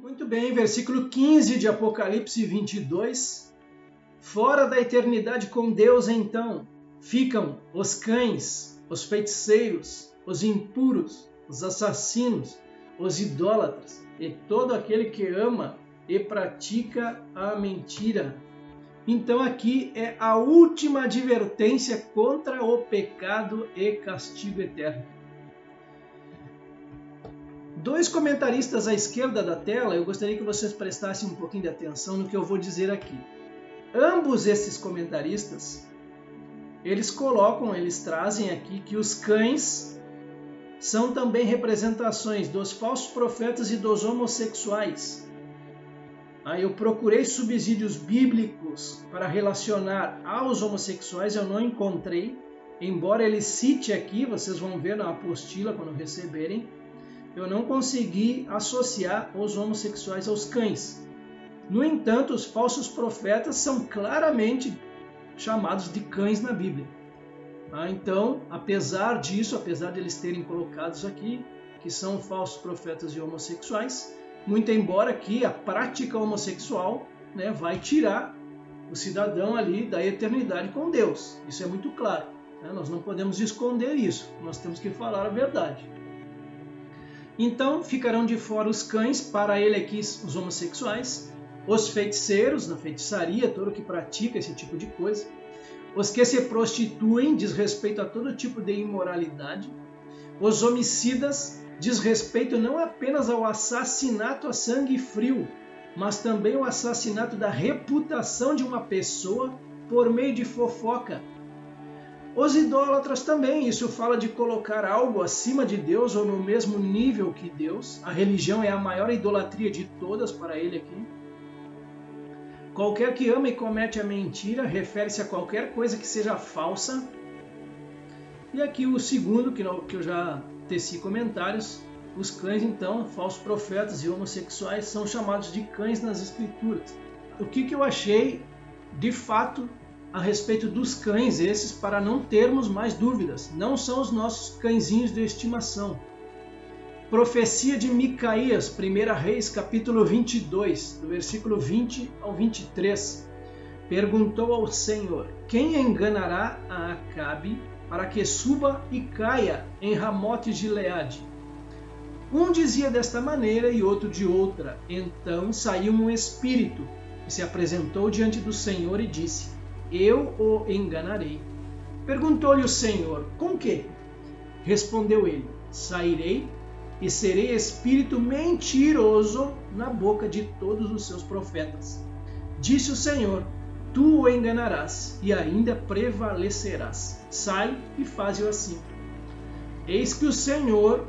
Muito bem, versículo 15 de Apocalipse 22. Fora da eternidade com Deus, então, ficam os cães, os feiticeiros, os impuros, os assassinos, os idólatras e todo aquele que ama e pratica a mentira. Então aqui é a última advertência contra o pecado e castigo eterno. Dois comentaristas à esquerda da tela, eu gostaria que vocês prestassem um pouquinho de atenção no que eu vou dizer aqui. Ambos esses comentaristas, eles trazem aqui que os cães são também representações dos falsos profetas e dos homossexuais. Eu procurei subsídios bíblicos para relacionar aos homossexuais, eu não encontrei, embora ele cite aqui, vocês vão ver na apostila quando receberem, eu não consegui associar os homossexuais aos cães. No entanto, os falsos profetas são claramente chamados de cães na Bíblia. Então, apesar disso, apesar de eles terem colocados aqui, que são falsos profetas e homossexuais, muito embora que a prática homossexual, vai tirar o cidadão ali da eternidade com Deus. Isso é muito claro. Nós não podemos esconder isso, nós temos que falar a verdade. Então ficarão de fora os cães, para ele aqui os homossexuais, os feiticeiros na feitiçaria, todo que pratica esse tipo de coisa, os que se prostituem, diz respeito a todo tipo de imoralidade, os homicidas, diz respeito não apenas ao assassinato a sangue frio, mas também ao assassinato da reputação de uma pessoa por meio de fofoca. Os idólatras também, isso fala de colocar algo acima de Deus ou no mesmo nível que Deus. A religião é a maior idolatria de todas para ele aqui. Qualquer que ama e comete a mentira refere-se a qualquer coisa que seja falsa. E aqui o segundo, que eu já teci comentários, os cães então, falsos profetas e homossexuais, são chamados de cães nas escrituras. O que eu achei de fato a respeito dos cães esses, para não termos mais dúvidas? Não são os nossos cãezinhos de estimação. Profecia de Micaías, 1 Reis, capítulo 22, do versículo 20 ao 23. Perguntou ao Senhor: quem enganará a Acabe para que suba e caia em Ramote Gileade? Um dizia desta maneira e outro de outra. Então saiu um espírito e se apresentou diante do Senhor e disse: eu o enganarei. Perguntou-lhe o Senhor: com que? Respondeu ele: sairei e serei espírito mentiroso na boca de todos os seus profetas. Disse o Senhor: tu o enganarás e ainda prevalecerás. Sai e faze-o assim. Eis que o Senhor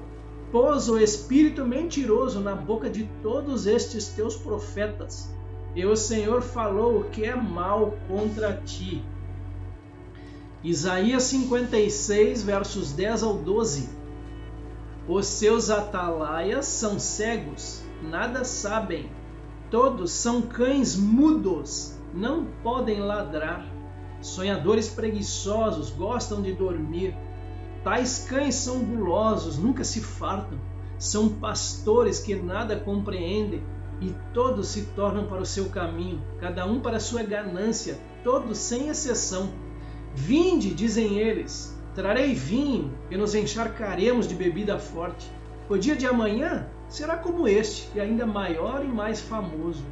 pôs o espírito mentiroso na boca de todos estes teus profetas, e o Senhor falou o que é mal contra ti. Isaías 56, versos 10 ao 12. Os seus atalaias são cegos, nada sabem. Todos são cães mudos, não podem ladrar. Sonhadores preguiçosos, gostam de dormir. Tais cães são gulosos, nunca se fartam. São pastores que nada compreendem. E todos se tornam para o seu caminho, cada um para a sua ganância, todos sem exceção. Vinde, dizem eles, trarei vinho e nos encharcaremos de bebida forte. O dia de amanhã será como este, e ainda maior e mais famoso.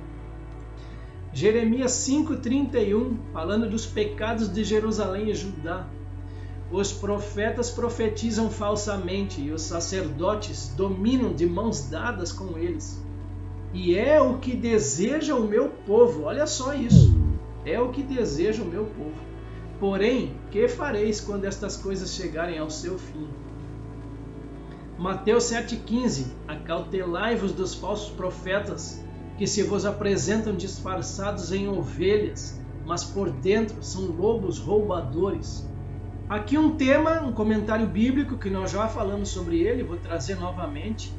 Jeremias 5,31, falando dos pecados de Jerusalém e Judá. Os profetas profetizam falsamente e os sacerdotes dominam de mãos dadas com eles. E é o que deseja o meu povo. Olha só isso. É o que deseja o meu povo. Porém, que fareis quando estas coisas chegarem ao seu fim? Mateus 7,15. Acautelai-vos dos falsos profetas, que se vos apresentam disfarçados em ovelhas, mas por dentro são lobos roubadores. Aqui um tema, um comentário bíblico que nós já falamos sobre ele, vou trazer novamente.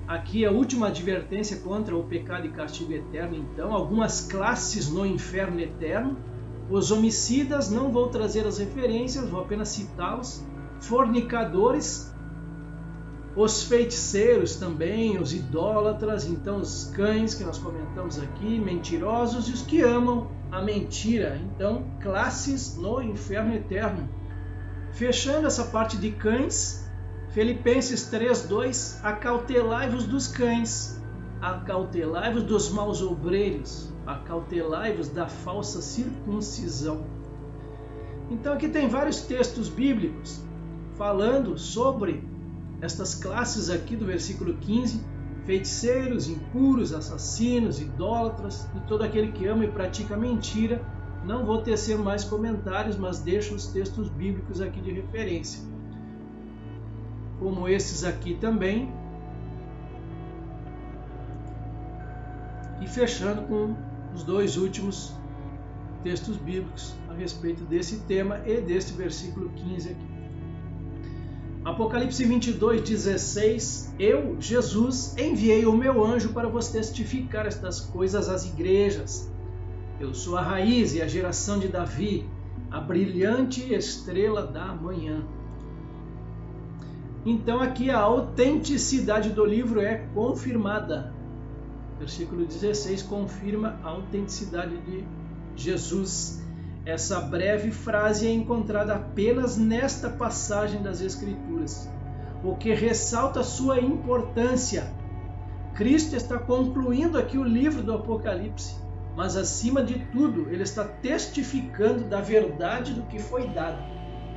Aqui a última advertência contra o pecado e castigo eterno, então, algumas classes no inferno eterno. Os homicidas, não vou trazer as referências, vou apenas citá-los. Fornicadores, Os feiticeiros também, os idólatras, então os cães que nós comentamos aqui, mentirosos e os que amam a mentira. Então, classes no inferno eterno. Fechando essa parte de cães, Filipenses 3:2, acautelai-vos dos cães, acautelai-vos dos maus obreiros, acautelai-vos da falsa circuncisão. Então aqui tem vários textos bíblicos falando sobre estas classes aqui do versículo 15, feiticeiros, impuros, assassinos, idólatras e todo aquele que ama e pratica mentira. Não vou tecer mais comentários, mas deixo os textos bíblicos aqui de referência. Como esses aqui também. E fechando com os dois últimos textos bíblicos a respeito desse tema e deste versículo 15 aqui. Apocalipse 22:16, eu, Jesus, enviei o meu anjo para vos testificar estas coisas às igrejas. Eu sou a raiz e a geração de Davi, a brilhante estrela da manhã. Então aqui a autenticidade do livro é confirmada. Versículo 16 confirma a autenticidade de Jesus. Essa breve frase é encontrada apenas nesta passagem das Escrituras, o que ressalta sua importância. Cristo está concluindo aqui o livro do Apocalipse, mas acima de tudo, ele está testificando da verdade do que foi dado.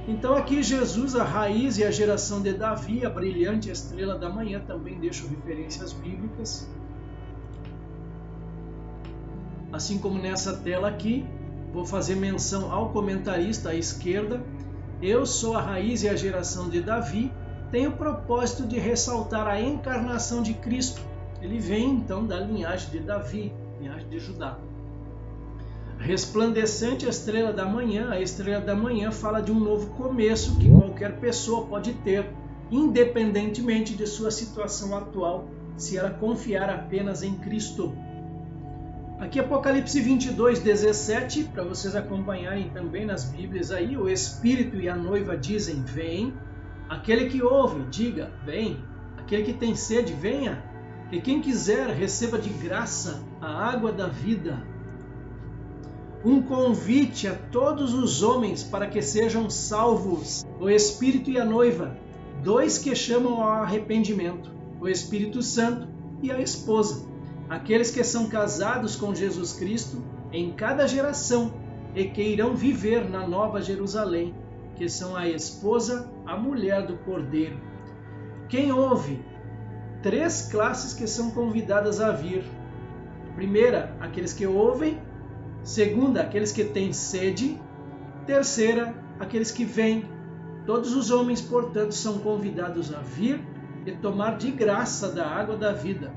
Então aqui Jesus, a raiz e a geração de Davi, a brilhante estrela da manhã, também deixo referências bíblicas. Assim como nessa tela aqui, vou fazer menção ao comentarista à esquerda. Eu sou a raiz e a geração de Davi. Tem o propósito de ressaltar a encarnação de Cristo. Ele vem então da linhagem de Davi, linhagem de Judá. Resplandecente estrela da manhã. A estrela da manhã fala de um novo começo que qualquer pessoa pode ter, independentemente de sua situação atual, se ela confiar apenas em Cristo. Aqui Apocalipse 22:17, para vocês acompanharem também nas Bíblias aí, o Espírito e a noiva dizem, vem. Aquele que ouve, diga, vem. Aquele que tem sede, venha. E quem quiser, receba de graça a água da vida. Um convite a todos os homens para que sejam salvos. O Espírito e a noiva, dois que chamam ao arrependimento. O Espírito Santo e a esposa. Aqueles que são casados com Jesus Cristo em cada geração e que irão viver na Nova Jerusalém, que são a esposa, a mulher do Cordeiro. Quem ouve? Três classes que são convidadas a vir. Primeira, aqueles que ouvem. Segunda, aqueles que têm sede. Terceira, aqueles que vêm. Todos os homens, portanto, são convidados a vir e tomar de graça da água da vida.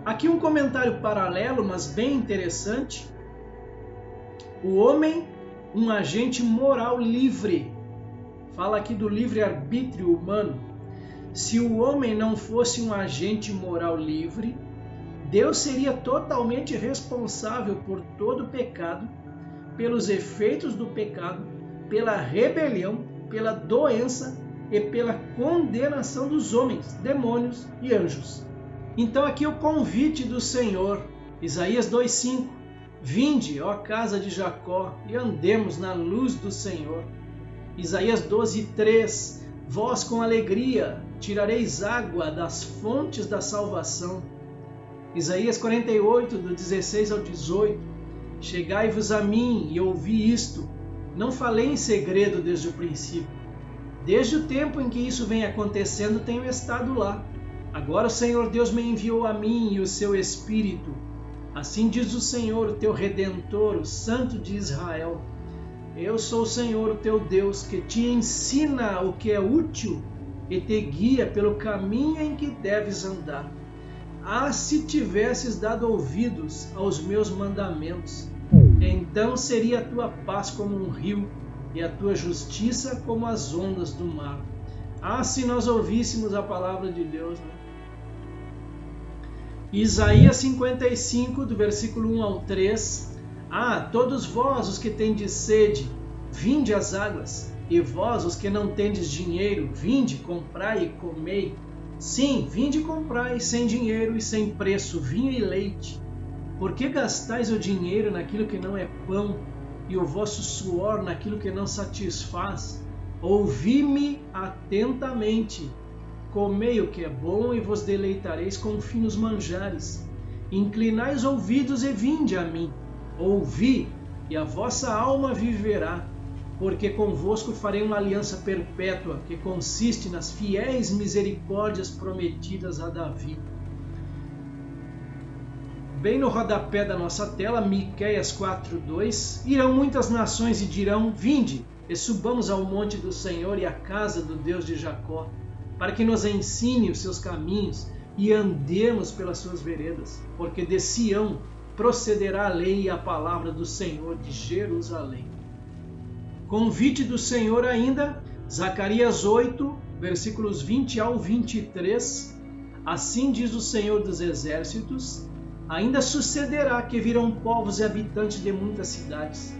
Aqui um comentário paralelo, mas bem interessante. O homem, um agente moral livre. Fala aqui do livre-arbítrio humano. Se o homem não fosse um agente moral livre, Deus seria totalmente responsável por todo o pecado, pelos efeitos do pecado, pela rebelião, pela doença e pela condenação dos homens, demônios e anjos. Então aqui o convite do Senhor, Isaías 2:5, vinde, ó casa de Jacó, e andemos na luz do Senhor. Isaías 12:3, vós com alegria tirareis água das fontes da salvação. Isaías 48, do 16 ao 18, chegai-vos a mim e ouvi isto, não falei em segredo desde o princípio. Desde o tempo em que isso vem acontecendo, tenho estado lá. Agora o Senhor Deus me enviou a mim e o seu Espírito. Assim diz o Senhor, o teu Redentor, o Santo de Israel. Eu sou o Senhor, o teu Deus, que te ensina o que é útil e te guia pelo caminho em que deves andar. Ah, se tivesses dado ouvidos aos meus mandamentos, então seria a tua paz como um rio e a tua justiça como as ondas do mar. Ah, se nós ouvíssemos a palavra de Deus, né? Isaías 55, do versículo 1 ao 3. Ah, todos vós os que tendes sede, vinde às águas. E vós, os que não tendes dinheiro, vinde, comprai e comei. Sim, vinde e comprai, sem dinheiro e sem preço, vinho e leite. Por que gastais o dinheiro naquilo que não é pão, e o vosso suor naquilo que não satisfaz? Ouvi-me atentamente. Comei o que é bom e vos deleitareis com finos manjares. Inclinai os ouvidos e vinde a mim. Ouvi, e a vossa alma viverá, porque convosco farei uma aliança perpétua, que consiste nas fiéis misericórdias prometidas a Davi. Bem no rodapé da nossa tela, Miqueias 4:2, irão muitas nações e dirão, vinde, e subamos ao monte do Senhor e à casa do Deus de Jacó, para que nos ensine os seus caminhos e andemos pelas suas veredas, porque de Sião procederá a lei e a palavra do Senhor de Jerusalém. Convite do Senhor ainda, Zacarias 8, versículos 20 ao 23. Assim diz o Senhor dos Exércitos, ainda sucederá que virão povos e habitantes de muitas cidades.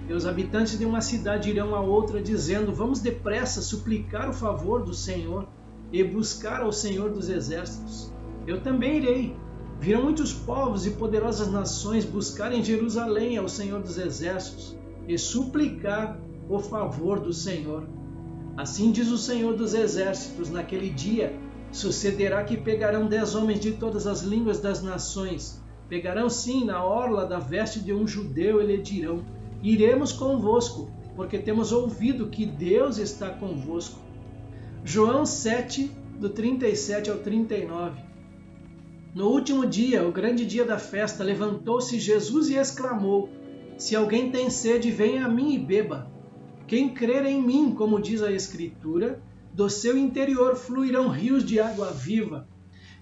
E os habitantes de uma cidade irão a outra, dizendo, vamos depressa suplicar o favor do Senhor e buscar ao Senhor dos Exércitos. Eu também irei. Virão muitos povos e poderosas nações buscar em Jerusalém ao Senhor dos Exércitos e suplicar o favor do Senhor. Assim diz o Senhor dos Exércitos, naquele dia sucederá que pegarão 10 homens de todas as línguas das nações, pegarão sim na orla da veste de um judeu e lhe dirão, iremos convosco, porque temos ouvido que Deus está convosco. João 7, do 37 ao 39. No último dia, o grande dia da festa, levantou-se Jesus e exclamou, se alguém tem sede, venha a mim e beba. Quem crer em mim, como diz a Escritura, do seu interior fluirão rios de água viva.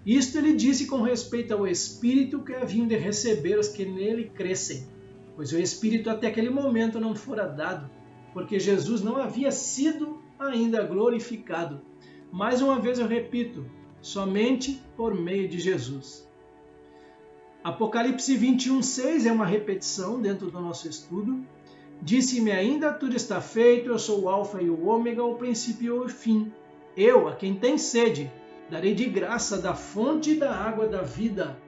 Isto ele disse com respeito ao Espírito que haviam de receber os que nele crescem, pois o Espírito até aquele momento não fora dado, porque Jesus não havia sido ainda glorificado. Mais uma vez eu repito, somente por meio de Jesus. Apocalipse 21:6 é uma repetição dentro do nosso estudo. Disse-me ainda, tudo está feito, eu sou o alfa e o ômega, o princípio e o fim. Eu, a quem tem sede, darei de graça da fonte da água da vida.